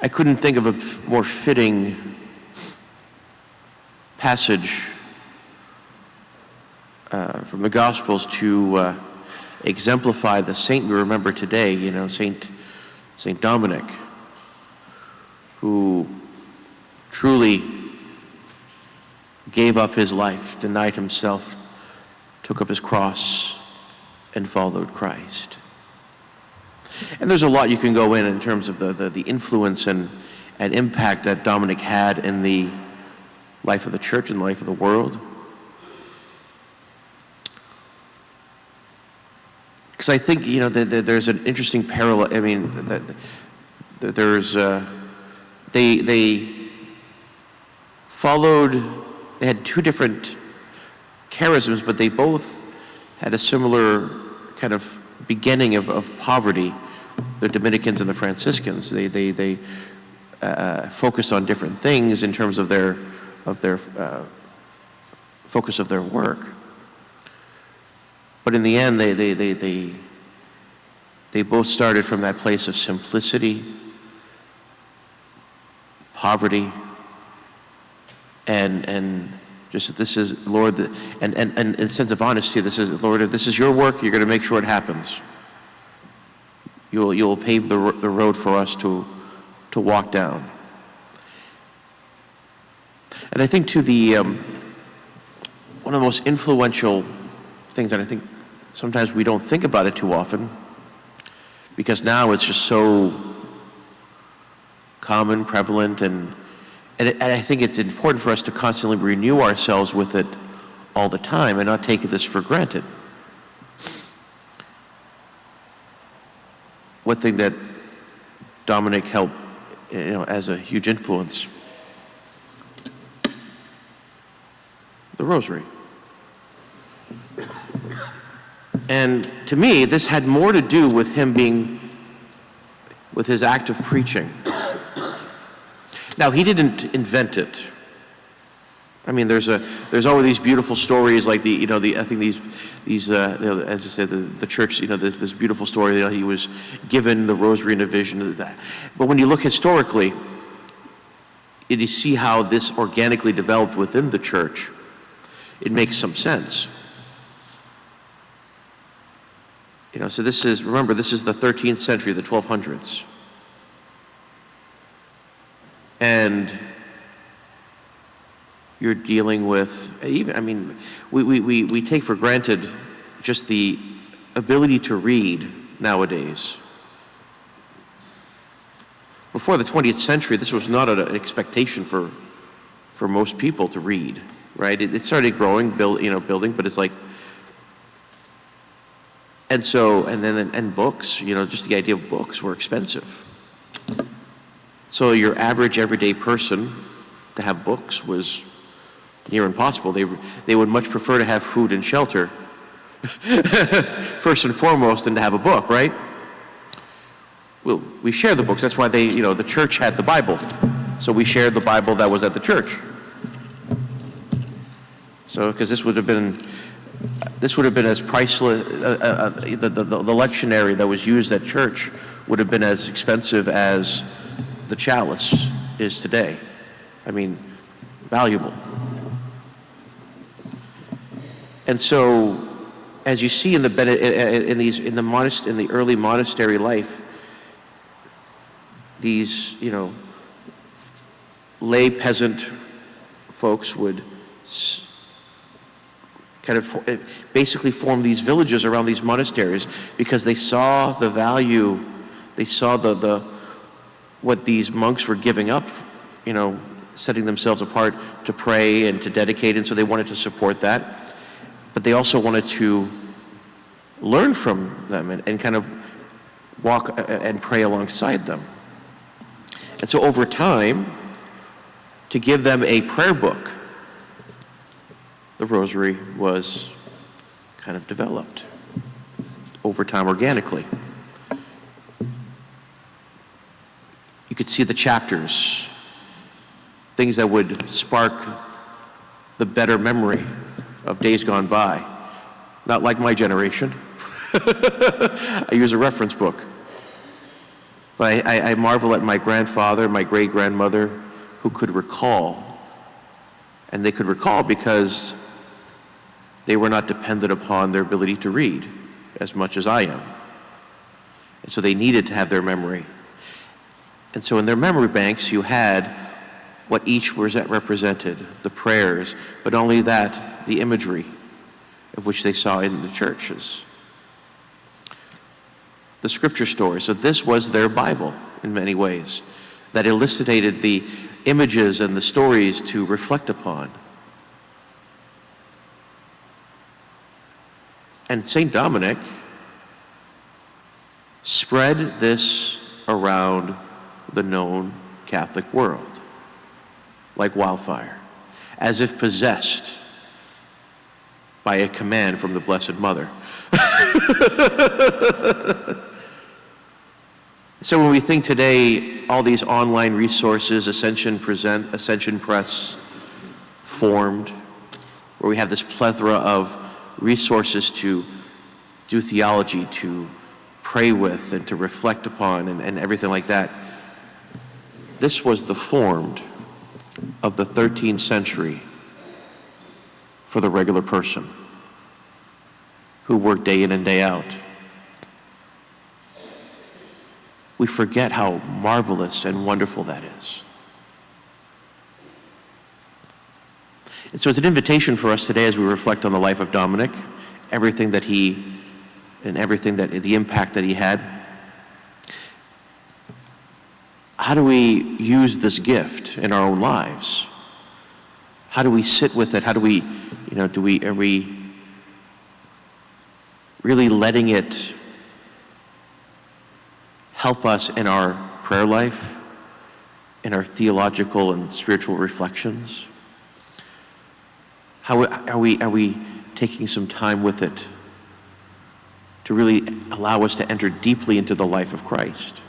I couldn't think of a more fitting passage from the Gospels to exemplify the saint we remember today, Saint Dominic, who truly gave up his life, denied himself, took up his cross, and followed Christ. And there's a lot you can go in terms of the influence and impact that Dominic had in the life of the church and the life of the world. Because I think, there's an interesting parallel. I mean, they had two different charisms, but they both had a similar kind of beginning of poverty. The Dominicans and the Franciscans, they focused on different things in terms of their focus of their work. But in the end, they both started from that place of simplicity, poverty, and just, this is, Lord, and a sense of honesty. This is, Lord, if this is your work, you're going to make sure it happens. You'll pave the road for us to walk down. And I think, too, one of the most influential things that I think sometimes we don't think about it too often, because now it's just so common, prevalent, and I think it's important for us to constantly renew ourselves with it all the time and not take this for granted. One thing that Dominic helped, as a huge influence, the rosary. And to me, this had more to do with him with his act of preaching. Now, he didn't invent it. I mean, there's always these beautiful stories, like I think these as I said, the church, this beautiful story, he was given the rosary in a vision. But when you look historically, you see how this organically developed within the church. It makes some sense. So remember, this is the 13th century, the 1200s. And you're dealing with, we take for granted just the ability to read nowadays. Before the 20th century, this was not an expectation for most people to read, right? It started growing, building, but it's like, and books, just the idea of books were expensive. So your average everyday person to have books was near impossible. They would much prefer to have food and shelter first and foremost than to have a book, right? Well, we share the books. That's why the church had the Bible. So we shared the Bible that was at the church. So, because this would have been as priceless, the lectionary that was used at church would have been as expensive as the chalice is today. Valuable. And so, as you see in the early monastery life, these lay peasant folks would kind of basically form these villages around these monasteries because they saw the value, they saw what these monks were giving up, setting themselves apart to pray and to dedicate, and so they wanted to support that. But they also wanted to learn from them and kind of walk and pray alongside them. And so over time, to give them a prayer book, the rosary was kind of developed over time organically. You could see the chapters, things that would spark the better memory of days gone by. Not like my generation. I use a reference book. But I marvel at my grandfather, my great-grandmother, who could recall. And they could recall because they were not dependent upon their ability to read as much as I am. And so they needed to have their memory. And so in their memory banks, you had what each was represented, the prayers, but only that, the imagery of which they saw in the churches. The scripture story. So this was their Bible in many ways, that elucidated the images and the stories to reflect upon. And St. Dominic spread this around the known Catholic world like wildfire, as if possessed by a command from the Blessed Mother. So when we think today, all these online resources, Ascension Press formed, where we have this plethora of resources to do theology, to pray with, and to reflect upon, and everything like that. This was the formed of the 13th century for the regular person who worked day in and day out. We forget how marvelous and wonderful that is. And so it's an invitation for us today as we reflect on the life of Dominic, everything that the impact that he had. How do we use this gift in our own lives? How do we sit with it? How do we, are we really letting it help us in our prayer life, in our theological and spiritual reflections? How are we taking some time with it to really allow us to enter deeply into the life of Christ?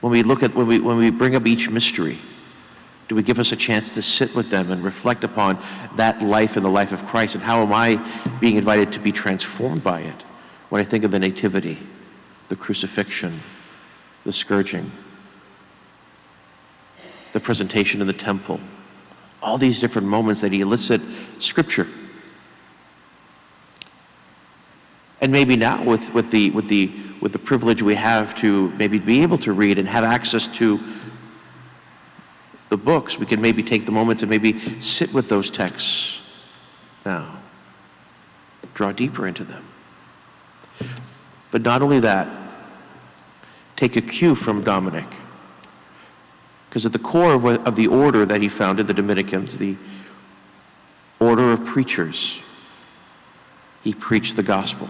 When we bring up each mystery, do we give us a chance to sit with them and reflect upon that life and the life of Christ? And how am I being invited to be transformed by it when I think of the Nativity, the crucifixion, the scourging, the presentation in the temple, all these different moments that elicit Scripture. And maybe now with the privilege we have to maybe be able to read and have access to the books, we can maybe take the moment to maybe sit with those texts now, draw deeper into them. But not only that, take a cue from Dominic. Because at the core of the order that he founded, the Dominicans, the order of preachers, he preached the gospel.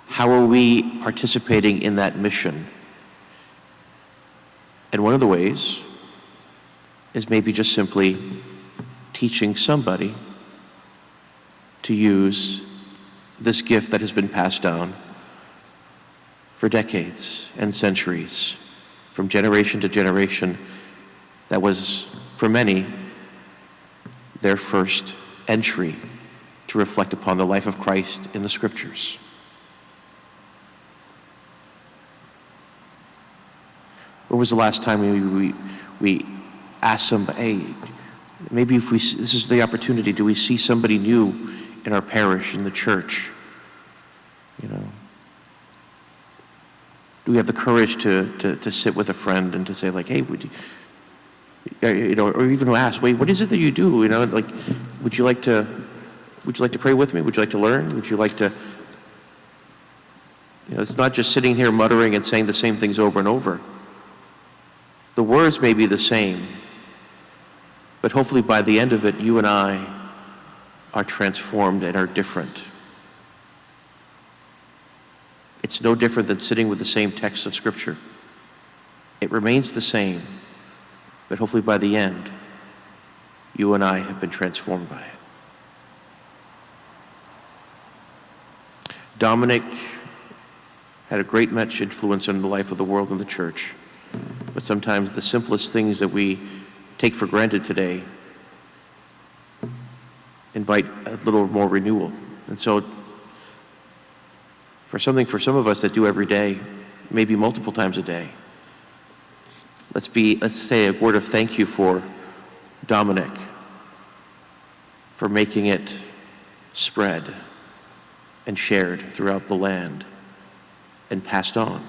How are we participating in that mission? And one of the ways is maybe just simply teaching somebody to use this gift that has been passed down for decades and centuries, from generation to generation, that was, for many, their first entry to reflect upon the life of Christ in the Scriptures. When was the last time we asked somebody, hey, maybe this is the opportunity, do we see somebody new in our parish, in the church? Do we have the courage to sit with a friend and to say, like, hey, would you, or even to ask, wait, what is it that you do? Would you like to pray with me? Would you like to learn? Would you like to, it's not just sitting here muttering and saying the same things over and over. The words may be the same, but hopefully by the end of it, you and I are transformed and are different. It's no different than sitting with the same text of Scripture. It remains the same, but hopefully by the end, you and I have been transformed by it. Dominic had a great much influence on the life of the world and the church. But sometimes the simplest things that we take for granted today invite a little more renewal. And so for something for some of us that do every day, maybe multiple times a day. Let's say a word of thank you for Dominic, for making it spread and shared throughout the land and passed on.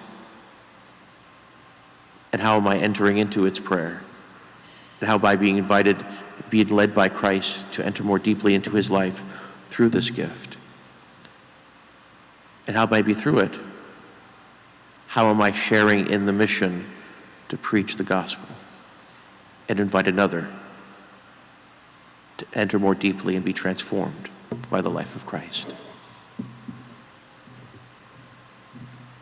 And how am I entering into its prayer? And how by being invited, being led by Christ to enter more deeply into his life through this gift? And how maybe through it, how am I sharing in the mission to preach the gospel and invite another to enter more deeply and be transformed by the life of Christ?